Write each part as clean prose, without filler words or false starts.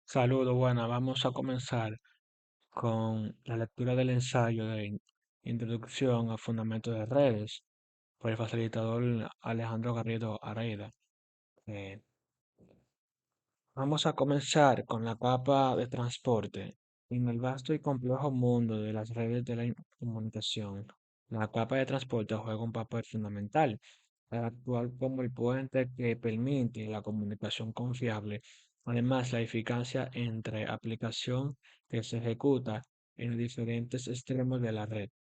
Saludos, buenas. Vamos a comenzar con la lectura del ensayo de Introducción a Fundamentos de Redes por el facilitador Alejandro Garrido Areida. Eh, Vamos a comenzar con la capa de transporte. En el vasto y complejo mundo de las redes de la comunicación, la capa de transporte juega un papel fundamental al actuar como el puente que permite la comunicación confiable. Además, la eficacia entre aplicación que se ejecuta en diferentes extremos de la red.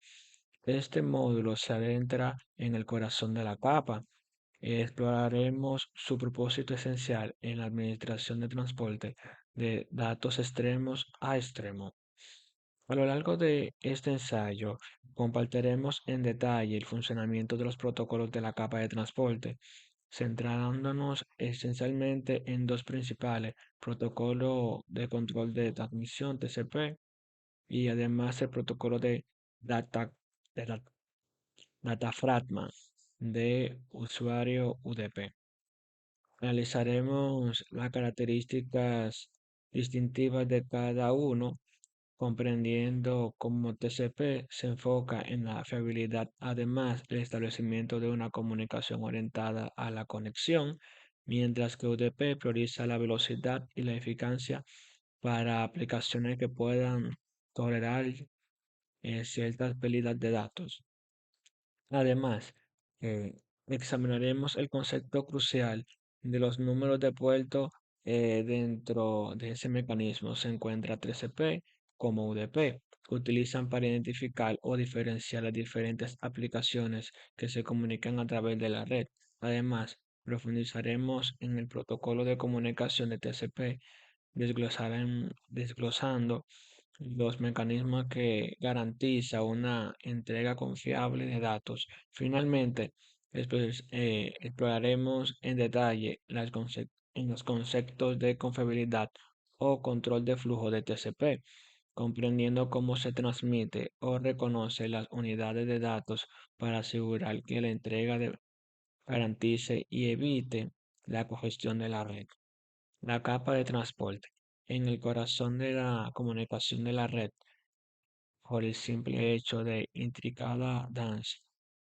Este módulo se adentra en el corazón de la capa. Exploraremos su propósito esencial en la administración de transporte de datos extremos a extremo. A lo largo de este ensayo, compartiremos en detalle el funcionamiento de los protocolos de la capa de transporte, centrándonos esencialmente en dos principales: protocolo de control de transmisión TCP y además el protocolo de data, de la- Datafragma de usuario UDP. Analizaremos las características distintivas de cada uno, comprendiendo cómo TCP se enfoca en la fiabilidad, además el establecimiento de una comunicación orientada a la conexión, mientras que UDP prioriza la velocidad y la eficacia para aplicaciones que puedan tolerar ciertas pérdidas de datos. Además, eh, examinaremos el concepto crucial de los números de puerto. Dentro de ese mecanismo se encuentra TCP como UDP, que utilizan para identificar o diferenciar las diferentes aplicaciones que se comunican a través de la red. Además, profundizaremos en el protocolo de comunicación de TCP, desglosando los mecanismos que garantiza una entrega confiable de datos. Finalmente, exploraremos en detalle en los conceptos de confiabilidad o control de flujo de TCP, comprendiendo cómo se transmite o reconoce las unidades de datos para asegurar que la garantice y evite la congestión de la red. La capa de transporte. En el corazón de la comunicación de la red, por el simple hecho de intricada danza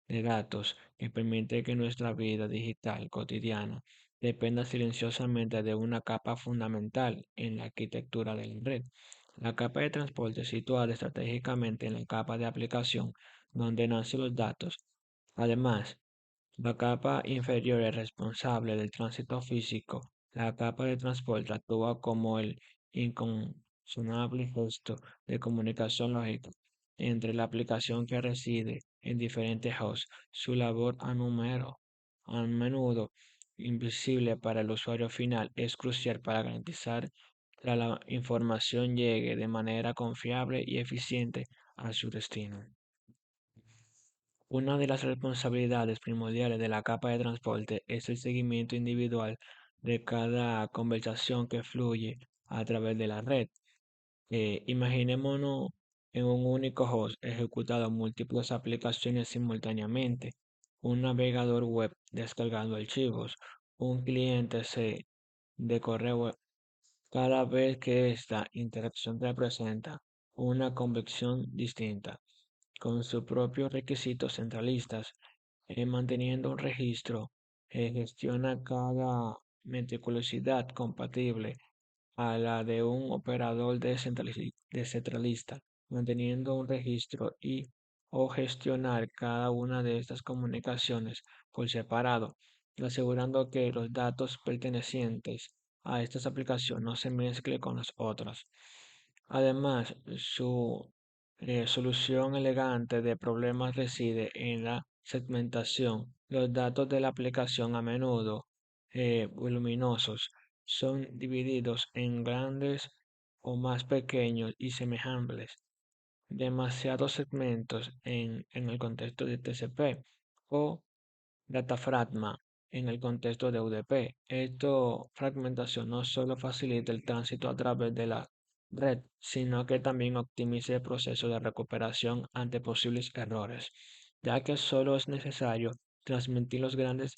de datos que permite que nuestra vida digital cotidiana dependa silenciosamente de una capa fundamental en la arquitectura de la red. La capa de transporte situada estratégicamente en la capa de aplicación donde nacen los datos. Además, la capa inferior es responsable del tránsito físico. La capa de transporte actúa como el inconmensurable gesto de comunicación lógica entre la aplicación que reside en diferentes hosts. Su labor a menudo invisible para el usuario final, es crucial para garantizar que la información llegue de manera confiable y eficiente a su destino. Una de las responsabilidades primordiales de la capa de transporte es el seguimiento individual de cada conversación que fluye a través de la red. Imaginémonos en un único host ejecutando múltiples aplicaciones simultáneamente, un navegador web descargando archivos, un de correo. Cada vez que esta interacción representa una convección distinta, con sus propios requisitos centralistas, manteniendo un registro, gestiona cada meticulosidad compatible a la de un operador descentralista, manteniendo un registro y o gestionar cada una de estas comunicaciones por separado, asegurando que los datos pertenecientes a estas aplicaciones no se mezclen con las otras. Además, su solución elegante de problemas reside en la segmentación. Los datos de la aplicación, a menudo voluminosos, son divididos en grandes o más pequeños y semejantes, demasiados segmentos en el contexto de TCP o Datafragma en el contexto de UDP. Esta fragmentación no solo facilita el tránsito a través de la red, sino que también optimiza el proceso de recuperación ante posibles errores, ya que solo es necesario transmitir los grandes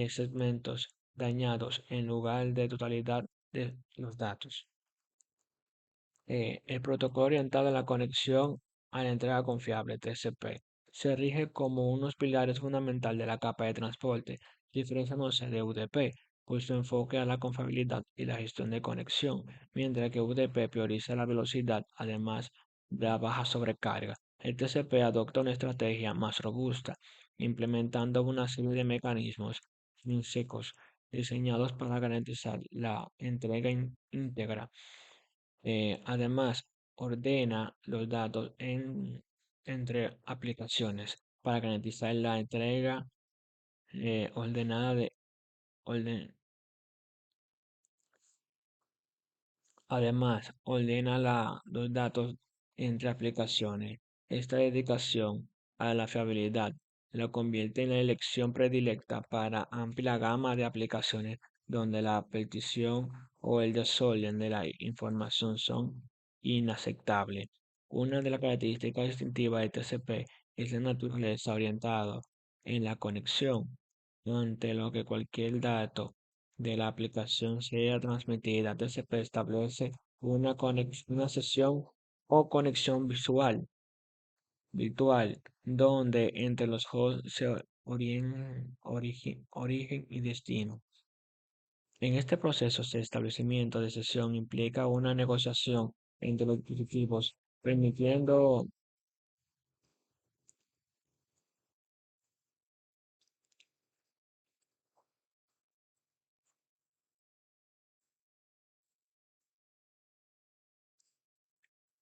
segmentos dañados en lugar de totalidad de los datos. El protocolo orientado a la conexión a la entrega confiable, TCP, se rige como unos pilares fundamentales de la capa de transporte, diferenciándose de UDP por su enfoque a la confiabilidad y la gestión de conexión, mientras que UDP prioriza la velocidad, además de la baja sobrecarga. El TCP adopta una estrategia más robusta, implementando una serie de mecanismos intrínsecos diseñados para garantizar la entrega íntegra. Además, ordena los datos entre aplicaciones para garantizar la entrega ordenada de orden. Además, ordena los datos entre aplicaciones. Esta dedicación a la fiabilidad lo convierte en la elección predilecta para amplia gama de aplicaciones donde la petición o el desorden de la información son inaceptables. Una de las características distintivas de TCP es la naturaleza orientada en la conexión, ante lo que cualquier dato de la aplicación sea transmitida. TCP establece una sesión o conexión virtual, donde entre los hosts se origen y destino. En este proceso, el establecimiento de sesión implica una negociación entre los dispositivos, permitiendo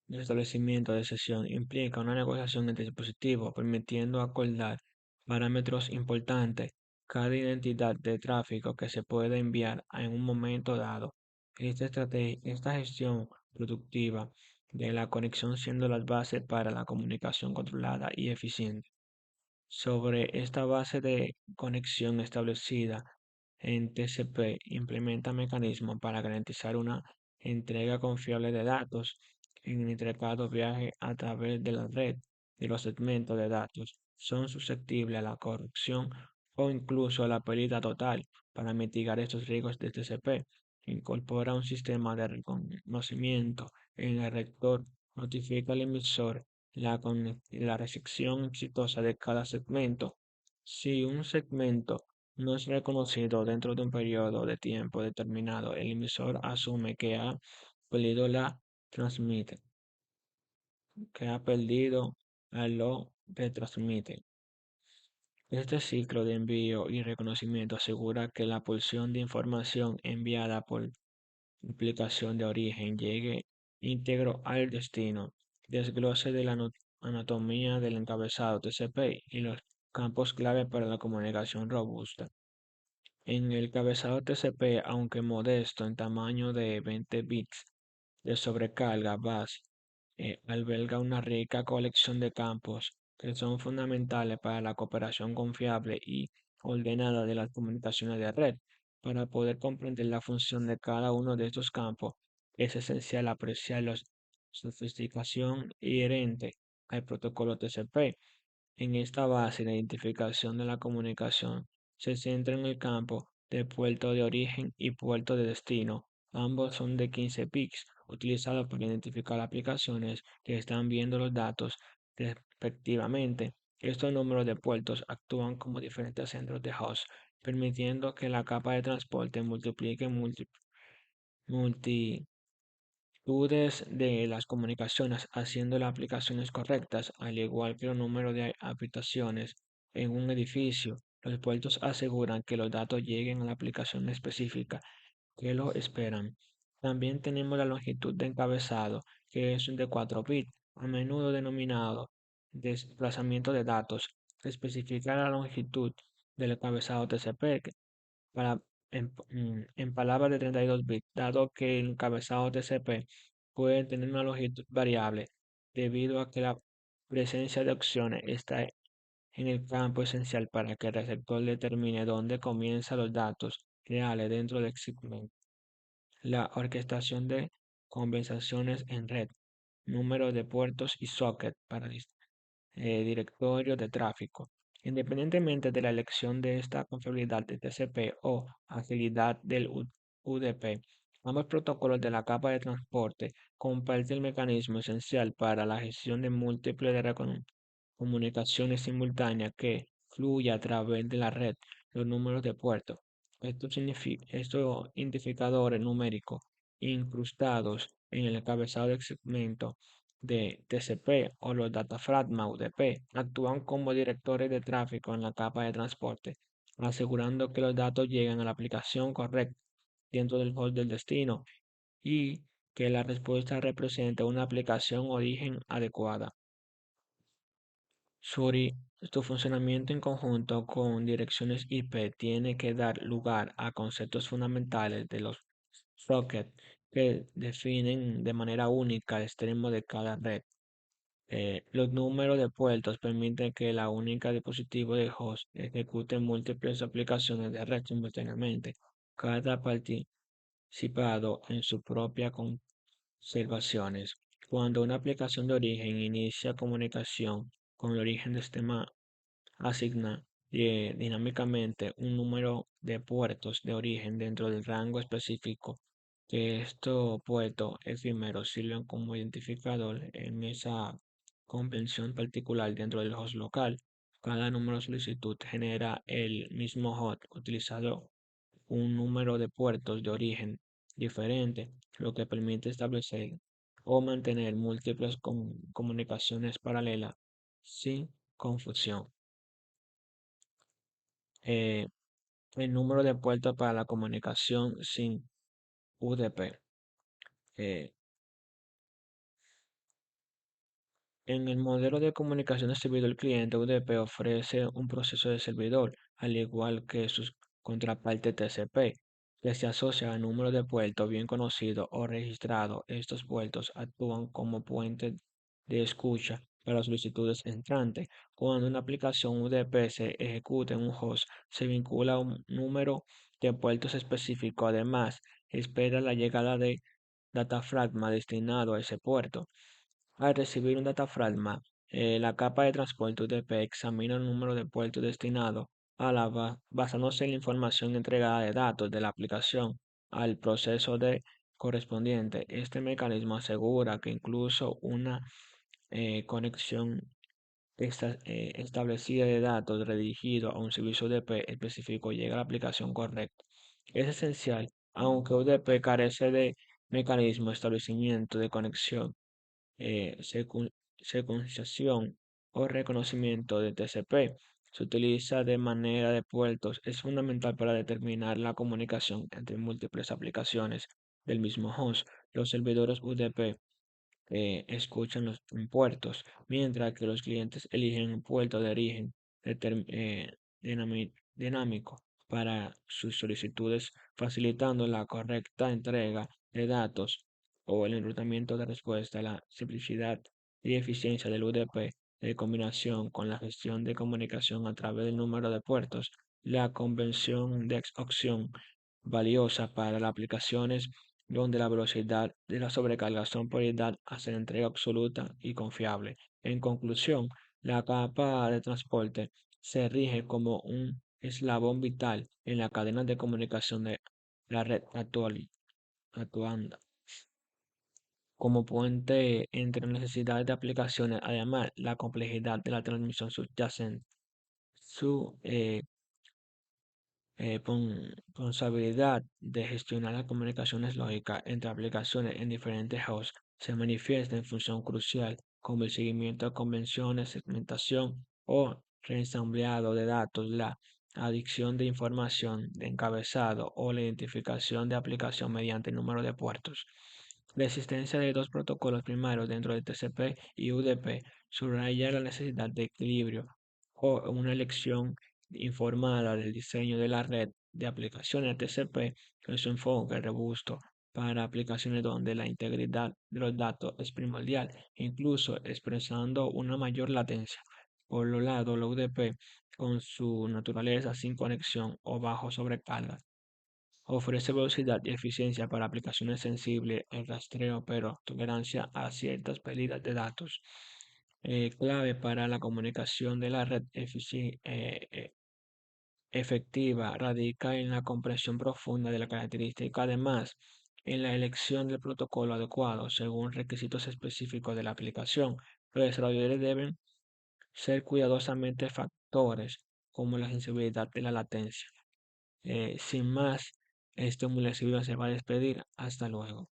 el establecimiento de sesión implica una negociación entre dispositivos, permitiendo acordar parámetros importantes, cada identidad de tráfico que se puede enviar en un momento dado. Esta gestión productiva de la conexión siendo las bases para la comunicación controlada y eficiente. Sobre esta base de conexión establecida en TCP, implementa mecanismos para garantizar una entrega confiable de datos en el intricado viaje a través de la red y los segmentos de datos son susceptibles a la corrupción o incluso a la pérdida total. Para mitigar estos riesgos de TCP, incorpora un sistema de reconocimiento en el rector, notifica al emisor la recepción exitosa de cada segmento. Si un segmento no es reconocido dentro de un periodo de tiempo determinado, el emisor asume que ha perdido la transmite, que ha perdido a lo retransmite. Este ciclo de envío y reconocimiento asegura que la porción de información enviada por implicación de origen llegue íntegro al destino. Desglose de la anatomía del encabezado TCP y los campos clave para la comunicación robusta. En el encabezado TCP, aunque modesto en tamaño de 20 bits de sobrecarga base, alberga una rica colección de campos que son fundamentales para la cooperación confiable y ordenada de las comunicaciones de red. Para poder comprender la función de cada uno de estos campos, es esencial apreciar la sofisticación inherente al protocolo TCP. En esta base de identificación de la comunicación se centra en el campo de puerto de origen y puerto de destino. Ambos son de 15 bits, utilizados para identificar aplicaciones que están viendo los datos respectivamente. Estos números de puertos actúan como diferentes centros de host, permitiendo que la capa de transporte multiplique multitudes de las comunicaciones, haciendo las aplicaciones correctas, al igual que el número de habitaciones en un edificio. Los puertos aseguran que los datos lleguen a la aplicación específica que lo esperan. También tenemos la longitud de encabezado, que es de 4 bits, a menudo denominado desplazamiento de datos. Se especifica la longitud del encabezado TCP para, en palabras de 32 bits, dado que el encabezado TCP puede tener una longitud variable debido a que la presencia de opciones está en el campo esencial para que el receptor determine dónde comienzan los datos reales dentro del segmento. La orquestación de conversaciones en red, número de puertos y socket para directorio de tráfico. Independientemente de la elección de esta confiabilidad de TCP o agilidad del UDP, Ambos protocolos de la capa de transporte comparten el mecanismo esencial para la gestión de múltiples de comunicaciones simultáneas que fluye a través de la red, los números de puertos. Estos identificadores numéricos incrustados en el encabezado del segmento de TCP o los datafragma UDP actúan como directores de tráfico en la capa de transporte, asegurando que los datos lleguen a la aplicación correcta dentro del host del destino y que la respuesta represente una aplicación origen adecuada. Su funcionamiento en conjunto con direcciones IP tiene que dar lugar a conceptos fundamentales de los sockets que definen de manera única el extremo de cada red. Los números de puertos permiten que la única dispositivo de host ejecute múltiples aplicaciones de red simultáneamente, cada participado en su propia conservaciones. Cuando una aplicación de origen inicia comunicación con el origen de sistema, asigna dinámicamente un número de puertos de origen dentro del rango específico que estos puertos efímeros sirven como identificador en esa convención particular dentro del host local. Cada número de solicitud genera el mismo host utilizado un número de puertos de origen diferente, lo que permite establecer o mantener múltiples comunicaciones paralelas sin confusión. Eh, el número de puertos para la comunicación sin UDP. Eh, En el modelo de comunicación de servidor-cliente, UDP ofrece un proceso de servidor, al igual que sus contrapartes TCP, que se asocia al número de puertos bien conocido o registrado. Estos puertos actúan como puentes de escucha para solicitudes entrantes. Cuando una aplicación UDP se ejecuta en un host, se vincula a un número de puertos específico. Además, espera la llegada de datafragma destinado a ese puerto. Al recibir un datafragma, la capa de transporte UDP examina el número de puertos destinados a basándose en la información entregada de datos de la aplicación al proceso de correspondiente. Este mecanismo asegura que incluso una conexión establecida de datos redirigido a un servicio UDP específico llega a la aplicación correcta. Es esencial, aunque UDP carece de mecanismo de establecimiento de conexión eh, secu- secuenciación o reconocimiento de TCP se utiliza de manera de puertos es fundamental para determinar la comunicación entre múltiples aplicaciones del mismo host. Los servidores UDP escuchan los puertos, mientras que los clientes eligen un puerto de origen dinámico para sus solicitudes, facilitando la correcta entrega de datos o el enrutamiento de respuesta. La simplicidad y eficiencia del UDP de combinación con la gestión de comunicación a través del número de puertos, la convención de opción valiosa para las aplicaciones donde la velocidad de la sobrecarga son prioridad hacia la entrega absoluta y confiable. En conclusión, la capa de transporte se rige como un eslabón vital en la cadena de comunicación de la red actuando como puente entre necesidades de aplicaciones. Además, la complejidad de la transmisión subyacente. Su responsabilidad de gestionar las comunicaciones lógicas entre aplicaciones en diferentes hosts se manifiesta en función crucial, como el seguimiento de convenciones, segmentación o reensambleado de datos, la adición de información de encabezado o la identificación de aplicación mediante el número de puertos. La existencia de dos protocolos primarios dentro de TCP y UDP subraya la necesidad de equilibrio o una elección informada del diseño de la red de aplicaciones TCP con su enfoque robusto para aplicaciones donde la integridad de los datos es primordial, incluso expresando una mayor latencia. Por lo lado, la UDP, con su naturaleza sin conexión o bajo sobrecarga, ofrece velocidad y eficiencia para aplicaciones sensibles en rastreo, pero tolerancia a ciertas pérdidas de datos. Clave para la comunicación de la red efectiva radica en la comprensión profunda de la característica. Además, en la elección del protocolo adecuado según requisitos específicos de la aplicación. Los desarrolladores deben ser cuidadosamente factores como la sensibilidad de la latencia. Sin más, este Mulesivio se va a despedir. Hasta luego.